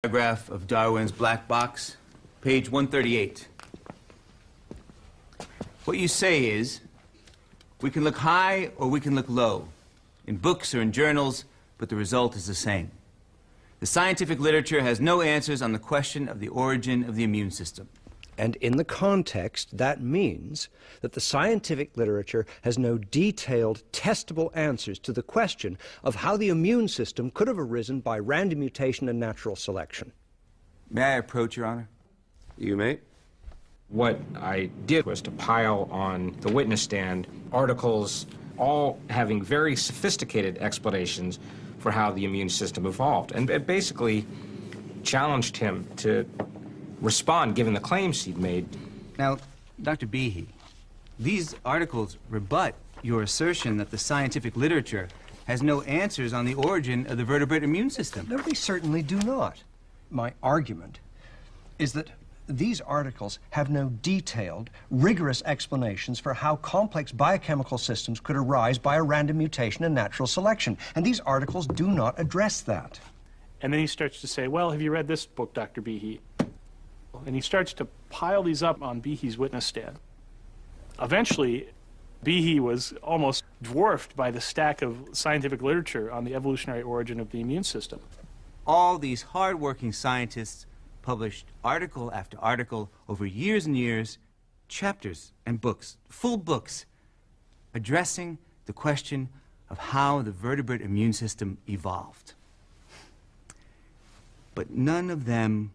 Paragraph of Darwin's Black Box, page 138. What you say is, we can look high or we can look low, in books or in journals, but the result is the same. The scientific literature has no answers on the question of the origin of the immune system. And in the context, that means that the scientific literature has no detailed, testable answers to the question of how the immune system could have arisen by random mutation and natural selection. May I approach, Your Honor? You may. What I did was to pile on the witness stand articles all having very sophisticated explanations for how the immune system evolved, and it basically challenged him to respond given the claims he'd made. Now, Dr. Behe, these articles rebut your assertion that the scientific literature has no answers on the origin of the vertebrate immune system. No, they certainly do not. My argument is that these articles have no detailed, rigorous explanations for how complex biochemical systems could arise by a random mutation and natural selection, and these articles do not address that. And then he starts to say, well, have you read this book, Dr. Behe? And he starts to pile these up on Behe's witness stand. Eventually, Behe was almost dwarfed by the stack of scientific literature on the evolutionary origin of the immune system. All these hard-working scientists published article after article over years and years, chapters and books, full books, addressing the question of how the vertebrate immune system evolved. But none of them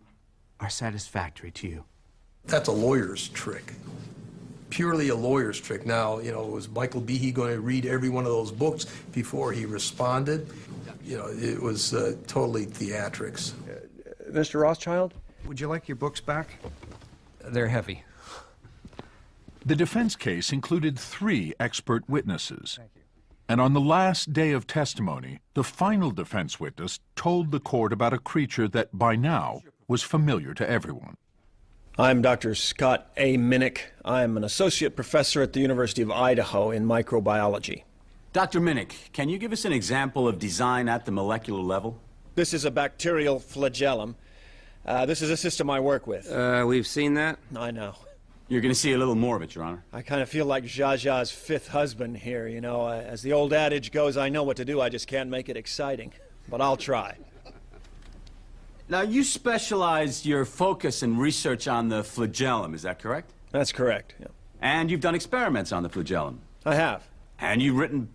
are satisfactory to you. That's a lawyer's trick. Purely a lawyer's trick. Now, was Michael Behe going to read every one of those books before he responded? It was totally theatrics. Mr. Rothschild, would you like your books back? They're heavy. The defense case included 3 expert witnesses. And on the last day of testimony, the final defense witness told the court about a creature that by now was familiar to everyone. I'm Dr. Scott A. Minnick. I'm an associate professor at the University of Idaho in microbiology. Dr. Minnick, can you give us an example of design at the molecular level? This is a bacterial flagellum. This is a system I work with. We've seen that. I know. You're going to see a little more of it, Your Honor. I kind of feel like Zsa Zsa's 5th husband here, As the old adage goes, I know what to do, I just can't make it exciting. But I'll try. Now, you specialize your focus and research on the flagellum, is that correct? That's correct, yeah. And you've done experiments on the flagellum. I have. And you've written